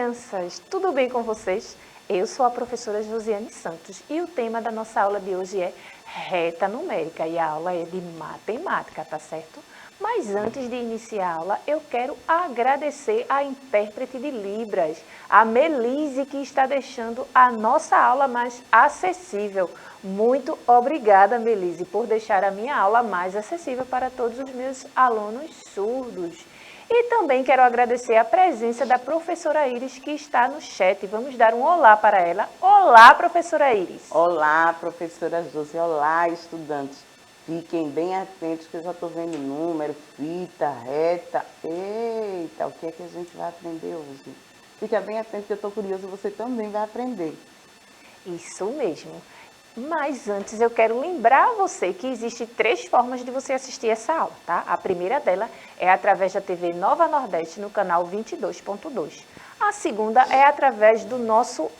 crianças! Tudo bem com vocês? Eu sou a professora Josiane Santos e o tema da nossa aula de hoje é reta numérica e a aula é de matemática, tá certo? Mas antes de iniciar a aula, eu quero agradecer a intérprete de Libras, a Melise, que está deixando a nossa aula mais acessível. Muito obrigada, Melise, por deixar a minha aula mais acessível para todos os meus alunos surdos. E também quero agradecer a presença da professora Iris, que está no chat. Vamos dar um olá para ela. Olá, professora Iris. Olá, professora Josi. Olá, estudantes. Fiquem bem atentos que eu já estou vendo número, fita, reta. Eita, o que é que a gente vai aprender hoje? Fica bem atento que eu estou curiosa, você também vai aprender. Isso mesmo. Mas antes eu quero lembrar você que existem 3 formas de você assistir essa aula, tá? A primeira dela é através da TV Nova Nordeste no canal 22.2. A segunda é através do nosso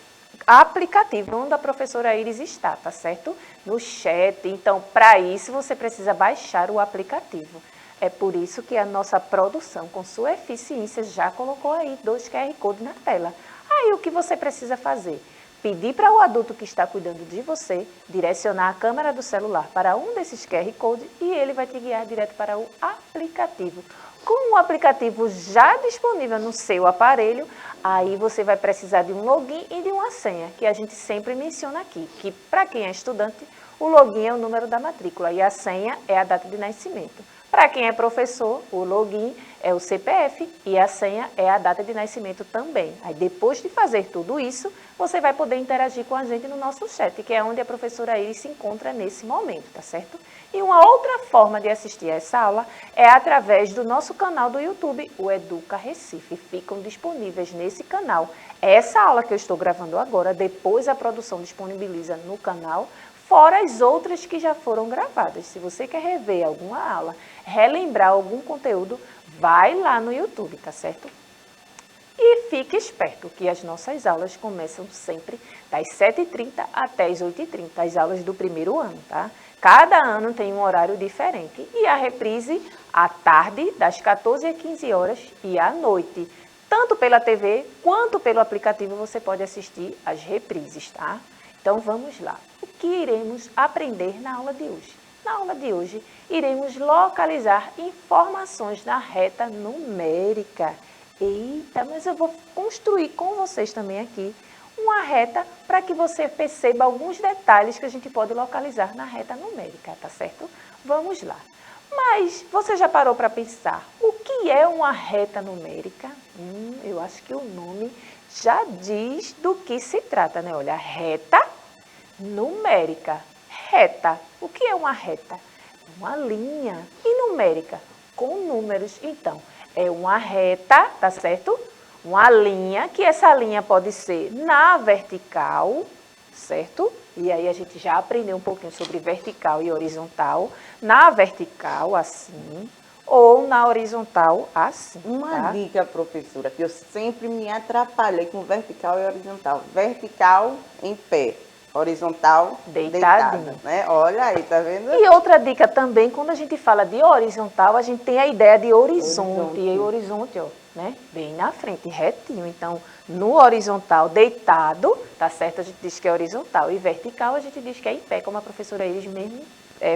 aplicativo, onde a professora Iris está, tá certo? No chat. Então, para isso, você precisa baixar o aplicativo. É por isso que a nossa produção, com sua eficiência, já colocou aí 2 QR Code na tela. Aí, o que você precisa fazer? Pedir para o adulto que está cuidando de você direcionar a câmera do celular para um desses QR Code e ele vai te guiar direto para o aplicativo. Com o aplicativo já disponível no seu aparelho, aí você vai precisar de um login e de uma senha, que a gente sempre menciona aqui, que para quem é estudante, o login é o número da matrícula e a senha é a data de nascimento. Para quem é professor, o login é o CPF e a senha é a data de nascimento também. Aí depois de fazer tudo isso, você vai poder interagir com a gente no nosso chat, que é onde a professora Iris se encontra nesse momento, tá certo? E uma outra forma de assistir a essa aula é através do nosso canal do YouTube, o Educa Recife. Ficam disponíveis nesse canal. Essa aula que eu estou gravando agora, depois a produção disponibiliza no canal, fora as outras que já foram gravadas. Se você quer rever alguma aula, relembrar algum conteúdo, vai lá no YouTube, tá certo? E fique esperto que as nossas aulas começam sempre das 7h30 até as 8h30, as aulas do primeiro ano, tá? Cada ano tem um horário diferente e a reprise à tarde, das 14 às 15 horas e à noite. Tanto pela TV quanto pelo aplicativo você pode assistir as reprises, tá? Então vamos lá. O que iremos aprender na aula de hoje? Na aula de hoje, iremos localizar informações na reta numérica. Eita, mas eu vou construir com vocês também aqui uma reta para que você perceba alguns detalhes que a gente pode localizar na reta numérica, tá certo? Vamos lá. Mas você já parou para pensar o que é uma reta numérica? Eu acho que o nome já diz do que se trata, né? Olha, reta numérica. Reta. O que é uma reta? Uma linha. E numérica? Com números. Então, é uma reta, tá certo? Uma linha, que essa linha pode ser na vertical, certo? E aí a gente já aprendeu um pouquinho sobre vertical e horizontal. Na vertical, assim, ou na horizontal, assim. Uma dica, professora, que eu sempre me atrapalhei com vertical e horizontal. Vertical em pé. Horizontal, deitada, né? Olha aí, tá vendo? E outra dica também, quando a gente fala de horizontal, a gente tem a ideia de horizonte. E o horizonte, ó, né? Bem na frente, retinho. Então, no horizontal, deitado, tá certo? A gente diz que é horizontal. E vertical, a gente diz que é em pé, como a professora Iris mesmo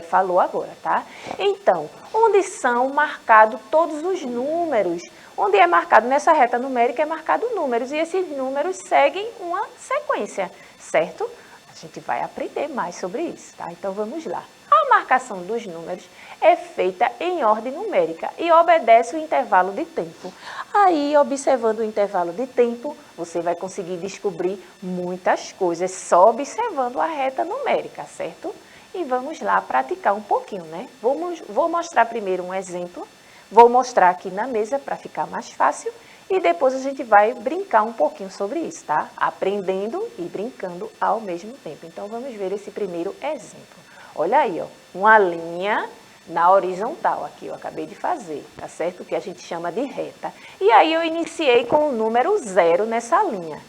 falou agora, tá? Então, onde são marcados todos os números? Onde é marcado nessa reta numérica, é marcado números. E esses números seguem uma sequência, certo? A gente vai aprender mais sobre isso, tá? Então vamos lá. A marcação dos números é feita em ordem numérica e obedece o intervalo de tempo. Aí, observando o intervalo de tempo, você vai conseguir descobrir muitas coisas só observando a reta numérica, certo? E vamos lá praticar um pouquinho, né? Vou mostrar primeiro um exemplo, vou mostrar aqui na mesa para ficar mais fácil. E depois a gente vai brincar um pouquinho sobre isso, tá? Aprendendo e brincando ao mesmo tempo. Então, vamos ver esse primeiro exemplo. Olha aí, ó, uma linha na horizontal aqui, eu acabei de fazer, tá certo? Que a gente chama de reta. E aí, eu iniciei com o número 0 nessa linha.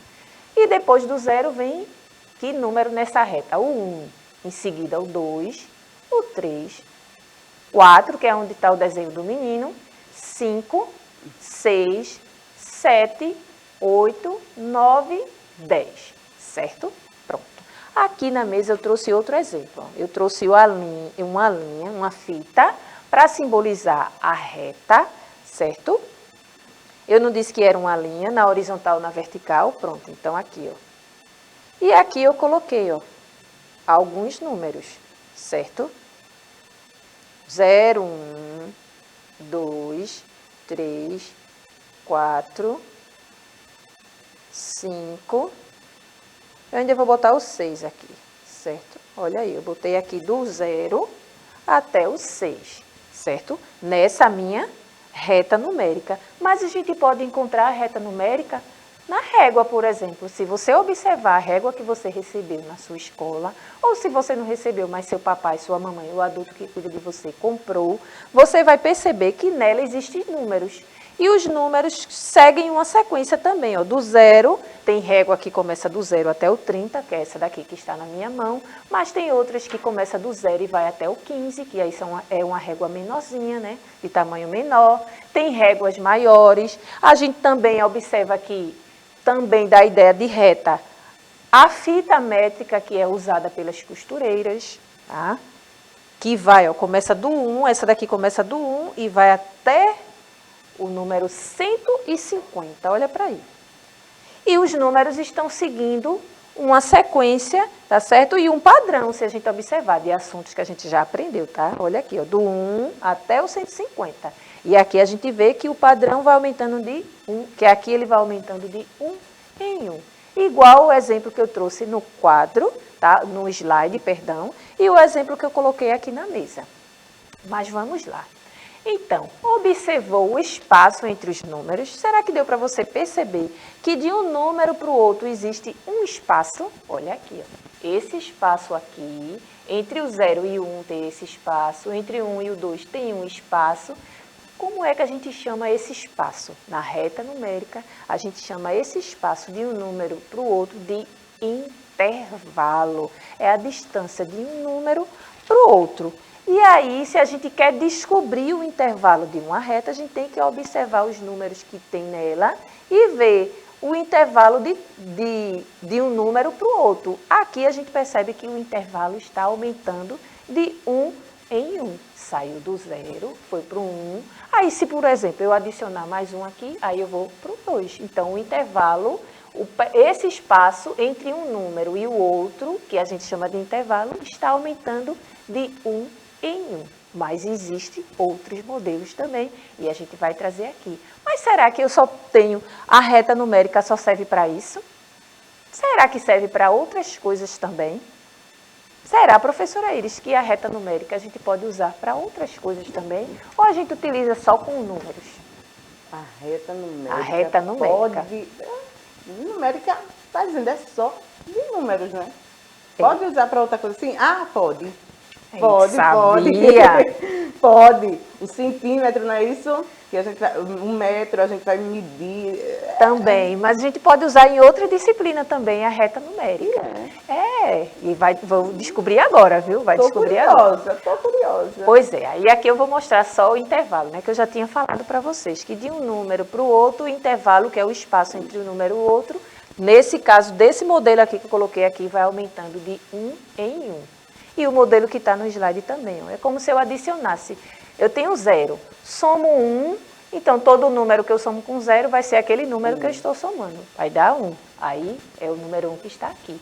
E depois do 0 vem que número nessa reta? O 1, em seguida o 2, o 3, 4, que é onde está o desenho do menino, 5, 6, 7, 8, 9, 10, certo? Pronto. Aqui na mesa eu trouxe outro exemplo. Ó. Eu trouxe uma fita, para simbolizar a reta, certo? Eu não disse que era uma linha, na horizontal ou na vertical, pronto. Então, aqui, ó. E aqui eu coloquei, ó, alguns números, certo? 0, 1, 2, 3, 4, 5. Eu ainda vou botar o 6 aqui, certo? Olha aí, eu botei aqui do 0 até o 6, certo? Nessa minha reta numérica. Mas a gente pode encontrar a reta numérica na régua, por exemplo. Se você observar a régua que você recebeu na sua escola, ou se você não recebeu, mas seu papai, sua mamãe, o adulto que cuida de você comprou, você vai perceber que nela existem números. E os números seguem uma sequência também, ó, do 0, tem régua que começa do 0 até o 30, que é essa daqui que está na minha mão, mas tem outras que começa do 0 e vai até o 15, que aí é uma régua menorzinha, né, de tamanho menor. Tem réguas maiores. A gente também observa aqui, também dá a ideia de reta, a fita métrica que é usada pelas costureiras, tá? Que vai, ó, começa do 1, essa daqui começa do 1 e vai até o número 150, olha para aí. E os números estão seguindo uma sequência, tá certo? E um padrão, se a gente observar, de assuntos que a gente já aprendeu, tá? Olha aqui, ó, do 1 até o 150. E aqui a gente vê que o padrão vai aumentando de 1, que aqui ele vai aumentando de 1 em 1. Igual o exemplo que eu trouxe no quadro, tá? No slide, perdão, e o exemplo que eu coloquei aqui na mesa. Mas vamos lá. Então, observou o espaço entre os números? Será que deu para você perceber que de um número para o outro existe um espaço? Olha aqui, ó. Esse espaço aqui, entre o 0 e o 1 tem esse espaço, entre o 1 e o 2 tem um espaço. Como é que a gente chama esse espaço? Na reta numérica, a gente chama esse espaço de um número para o outro de intervalo. É a distância de um número para o outro. E aí, se a gente quer descobrir o intervalo de uma reta, a gente tem que observar os números que tem nela e ver o intervalo de um número para o outro. Aqui a gente percebe que o intervalo está aumentando de 1 em 1. Saiu do 0, foi para o 1. Aí, se, por exemplo, eu adicionar mais um aqui, aí eu vou para o 2. Então, o intervalo, esse espaço entre um número e o outro, que a gente chama de intervalo, está aumentando de 1 em 1. Mas existem outros modelos também, e a gente vai trazer aqui. Mas será que eu só tenho, a reta numérica só serve para isso? Será que serve para outras coisas também? Será, professora Iris, que a reta numérica a gente pode usar para outras coisas também? Ou a gente utiliza só com números? A reta numérica. A reta numérica. Pode. Numérica, está dizendo, é só de números, né? Pode usar para outra coisa assim? Ah, pode. Pode, pode. Pode. O centímetro, não é isso? Que a gente vai, 1 metro, a gente vai medir. Também, mas a gente pode usar em outra disciplina também, a reta numérica. E vou descobrir agora, viu? Vai descobrir agora. Tô curiosa. Pois é, aí aqui eu vou mostrar só o intervalo, né? Que eu já tinha falado para vocês, que de um número para o outro, o intervalo, que é o espaço entre um número e o outro, nesse caso, desse modelo aqui que eu coloquei aqui, vai aumentando de 1 em 1. E o modelo que está no slide também, ó. É como se eu adicionasse. Eu tenho 0, somo 1, então todo número que eu somo com 0 vai ser aquele número que eu estou somando. Vai dar 1. Aí é o número 1 que está aqui.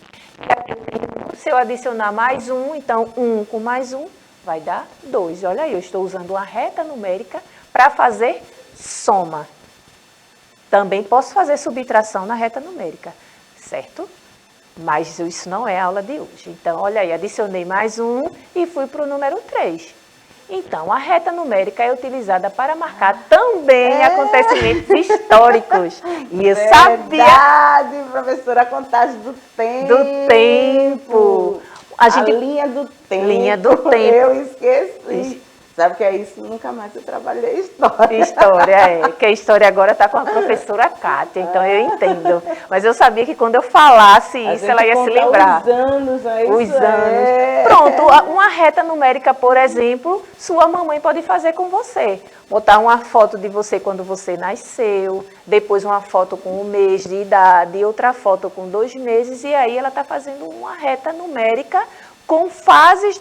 Se eu adicionar mais 1, então 1 com mais 1 vai dar 2. Olha aí, eu estou usando uma reta numérica para fazer soma. Também posso fazer subtração na reta numérica, certo? Mas isso não é a aula de hoje. Então, olha aí, adicionei mais 1 e fui para o número 3. Então, a reta numérica é utilizada para marcar também acontecimentos históricos. E eu sabia... Verdade, professora, a contagem do tempo. Do tempo. A linha do tempo. Linha do tempo. Eu esqueci. Sabe o que é isso? Nunca mais eu trabalhei história. História, que a história agora está com a professora Kátia, então eu entendo. Mas eu sabia que quando eu falasse isso, ela ia se lembrar. Os anos, Os anos. Pronto, uma reta numérica, por exemplo, sua mamãe pode fazer com você. Botar uma foto de você quando você nasceu, depois uma foto com 1 mês de idade, outra foto com 2 meses, e aí ela está fazendo uma reta numérica com fases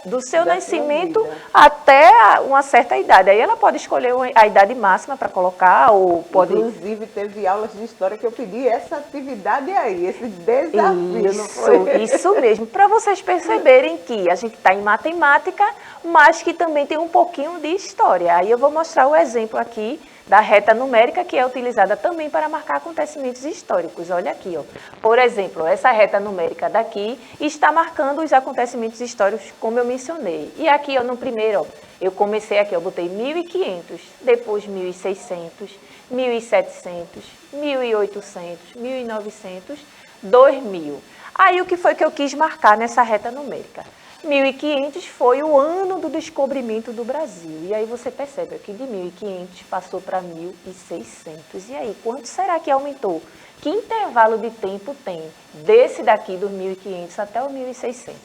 do seu nascimento até uma certa idade. Aí ela pode escolher a idade máxima para colocar, ou pode... Inclusive, teve aulas de história que eu pedi essa atividade aí, esse desafio, não foi? Isso mesmo, para vocês perceberem que a gente está em matemática, mas que também tem um pouquinho de história. Aí eu vou mostrar o exemplo aqui da reta numérica, que é utilizada também para marcar acontecimentos históricos. Olha aqui, ó. Por exemplo, essa reta numérica daqui está marcando os acontecimentos históricos, como eu mencionei. E aqui, ó, no primeiro, ó, eu comecei aqui, eu botei 1500, depois 1600, 1700, 1800, 1900, 2000. Aí, o que foi que eu quis marcar nessa reta numérica? 1500 foi o ano do descobrimento do Brasil. E aí você percebe que de 1500 passou para 1600. E aí, quanto será que aumentou? Que intervalo de tempo tem desse daqui dos 1500 até o 1600?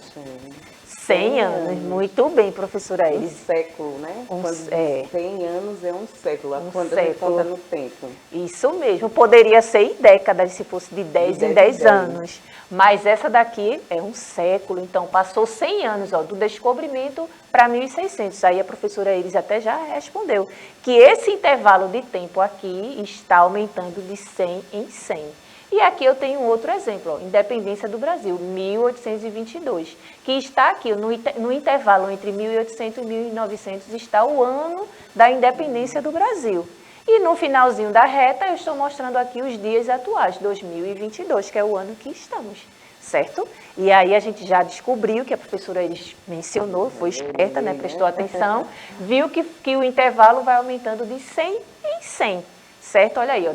100 anos. Muito bem, professora Elis. Um século, né? Quando 100 anos é um século. Quando a gente conta no tempo. Isso mesmo. Poderia ser em décadas, se fosse de 10 em 10 anos. Mas essa daqui é um século. Então, passou 100 anos, ó, do descobrimento para 1600. Aí a professora Elis até já respondeu que esse intervalo de tempo aqui está aumentando de 100 em 100. E aqui eu tenho outro exemplo, ó, Independência do Brasil, 1822, que está aqui no intervalo entre 1800 e 1900, está o ano da independência do Brasil. E no finalzinho da reta eu estou mostrando aqui os dias atuais, 2022, que é o ano que estamos, certo? E aí a gente já descobriu, que a professora Elis mencionou, foi esperta, né, prestou atenção, viu que o intervalo vai aumentando de 100 em 100. Certo? Olha aí, ó,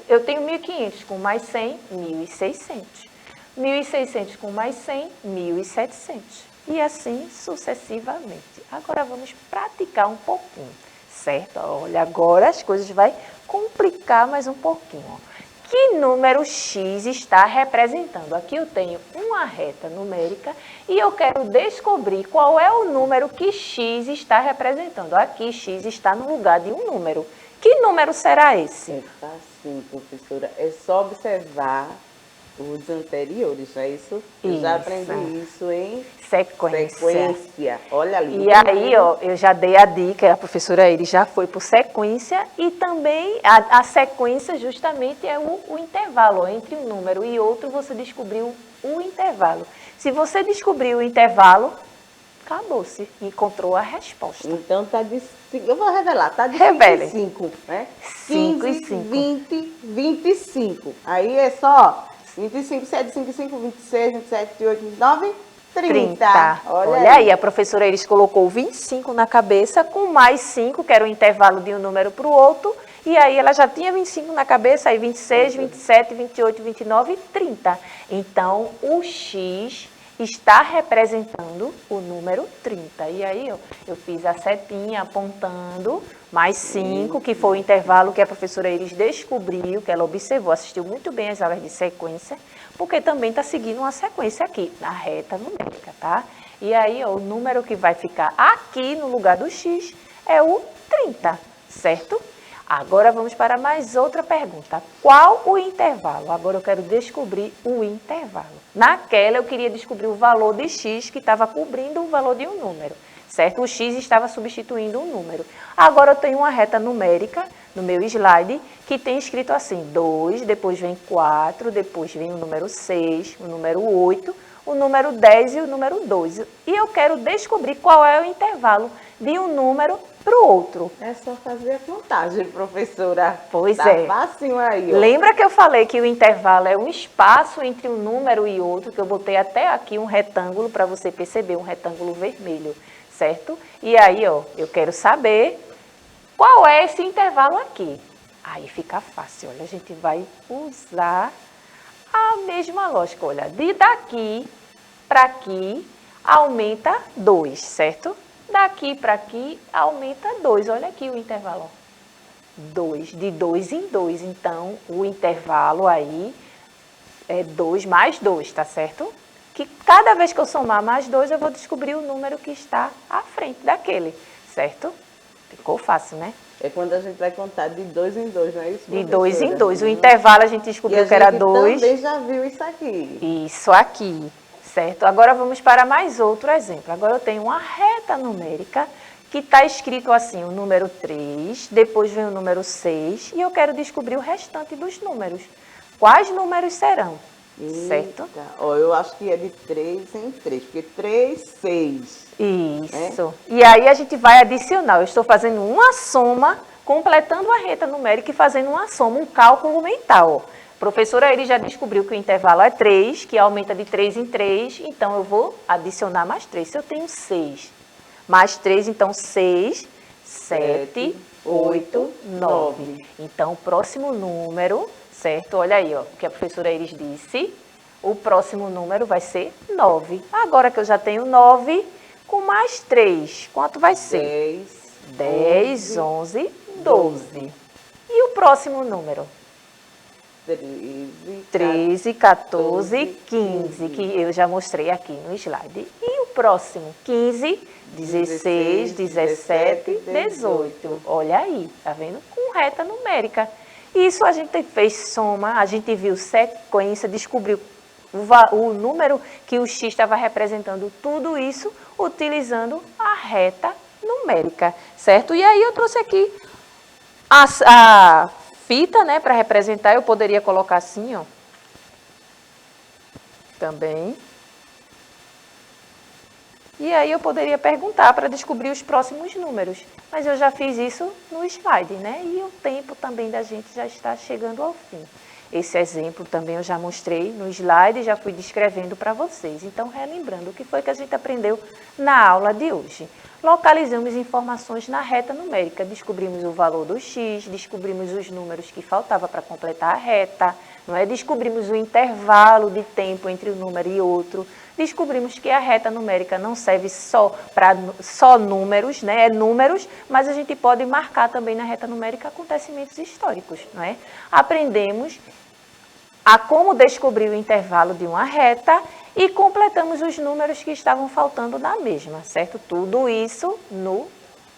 eu tenho 1500 com mais 100, 1600. 1600 com mais 100, 1700. E assim sucessivamente. Agora vamos praticar um pouquinho, certo? Olha, agora as coisas vão complicar mais um pouquinho. Ó. Que número x está representando? Aqui eu tenho uma reta numérica e eu quero descobrir qual é o número que x está representando. Aqui x está no lugar de um número. Que número será esse? É fácil, professora. É só observar os anteriores, não é isso? Eu já aprendi isso em sequência. Olha ali. E aí, ó, eu já dei a dica, a professora Elis já foi por sequência, e também a sequência justamente é o intervalo. Entre um número e outro, você descobriu o intervalo. Se você descobriu o intervalo, acabou-se, encontrou a resposta. Então tá de 5, eu vou revelar, tá de 5 e 5, né? 5 e 5. 20, 25. Aí é só 25, 7, 5 e 5, 26, 27, 28, 29, 30. Olha aí, a professora Elis colocou 25 na cabeça, com mais 5, que era o intervalo de um número para o outro, e aí ela já tinha 25 na cabeça, aí 26, 27, 28, 29 e 30. Então, o X está representando o número 30. E aí, ó, eu fiz a setinha apontando, mais 5, que foi o intervalo que a professora Elis descobriu, que ela observou, assistiu muito bem as aulas de sequência, porque também está seguindo uma sequência aqui, na reta numérica, tá? E aí, ó, o número que vai ficar aqui no lugar do X é o 30, certo? Agora vamos para mais outra pergunta. Qual o intervalo? Agora eu quero descobrir o intervalo. Naquela eu queria descobrir o valor de x que estava cobrindo o valor de um número, certo? O x estava substituindo um número. Agora eu tenho uma reta numérica no meu slide que tem escrito assim, 2, depois vem 4, depois vem o número 6, o número 8, o número 10 e o número 12. E eu quero descobrir qual é o intervalo de um número para o outro. É só fazer a contagem, professora. Pois tá é. Facinho aí, ó. Lembra que eu falei que o intervalo é um espaço entre um número e outro, que eu botei até aqui um retângulo para você perceber, um retângulo vermelho, certo? E aí, ó, eu quero saber qual é esse intervalo aqui. Aí fica fácil, olha, a gente vai usar a mesma lógica, olha, de daqui para aqui aumenta 2, certo? Daqui para aqui, aumenta 2. Olha aqui o intervalo, ó. 2, de 2 em 2. Então, o intervalo aí é 2 mais 2, tá certo? Que cada vez que eu somar mais 2, eu vou descobrir o número que está à frente daquele, certo? Ficou fácil, né? É quando a gente vai contar de 2 em 2, não é isso, De 2 em 2. O Uhum. intervalo a gente descobriu que era 2. E a gente também já viu isso aqui. Isso aqui, certo? Agora vamos para mais outro exemplo. Agora eu tenho uma reta numérica que está escrito assim, o número 3, depois vem o número 6 e eu quero descobrir o restante dos números. Quais números serão? Certo? Eita. Ó, eu acho que é de 3 em 3, porque 3, 6. Isso. E aí a gente vai adicionar. Eu estou fazendo uma soma, completando a reta numérica e fazendo uma soma, um cálculo mental. Ó. Professora, ele já descobriu que o intervalo é 3, que aumenta de 3 em 3, então eu vou adicionar mais 3. Se eu tenho 6, mais 3, então 6, 7, 8, 9. Então, o próximo número, certo? Olha aí, ó, o que a professora Iris disse. O próximo número vai ser 9. Agora que eu já tenho 9, com mais 3, quanto vai ser? 10, 11, 12. E o próximo número? 13, 14, 15, que eu já mostrei aqui no slide. E o próximo? 15, 16, 17, 18. Olha aí, tá vendo? Com reta numérica. Isso a gente fez soma, a gente viu sequência, descobriu o número que o X estava representando, tudo isso utilizando a reta numérica, certo? E aí eu trouxe aqui a fita, né, para representar, eu poderia colocar assim, ó, também. E aí eu poderia perguntar para descobrir os próximos números, mas eu já fiz isso no slide, né? E o tempo também da gente já está chegando ao fim. Esse exemplo também eu já mostrei no slide e já fui descrevendo para vocês. Então, relembrando, o que foi que a gente aprendeu na aula de hoje? Localizamos informações na reta numérica, descobrimos o valor do X, descobrimos os números que faltava para completar a reta, não é? Descobrimos o intervalo de tempo entre um número e outro, descobrimos que a reta numérica não serve só para números, né? É números, mas a gente pode marcar também na reta numérica acontecimentos históricos, não é? Aprendemos a como descobrir o intervalo de uma reta e completamos os números que estavam faltando na mesma, certo? Tudo isso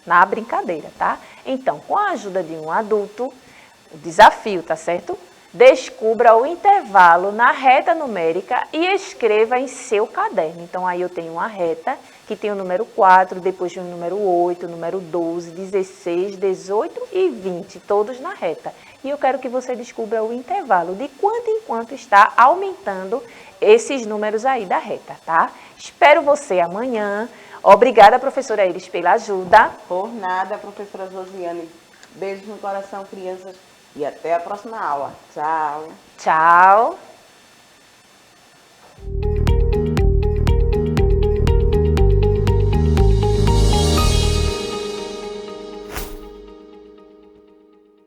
na brincadeira, tá? Então, com a ajuda de um adulto, o desafio, tá certo? Descubra o intervalo na reta numérica e escreva em seu caderno. Então, aí eu tenho uma reta que tem o número 4, depois vem o número 8, o número 12, 16, 18 e 20, todos na reta. E eu quero que você descubra o intervalo de quanto em quanto está aumentando esses números aí da reta, tá? Espero você amanhã. Obrigada, professora Iris, pela ajuda. Por nada, professora Josiane. Beijos no coração, crianças. E até a próxima aula. Tchau. Tchau.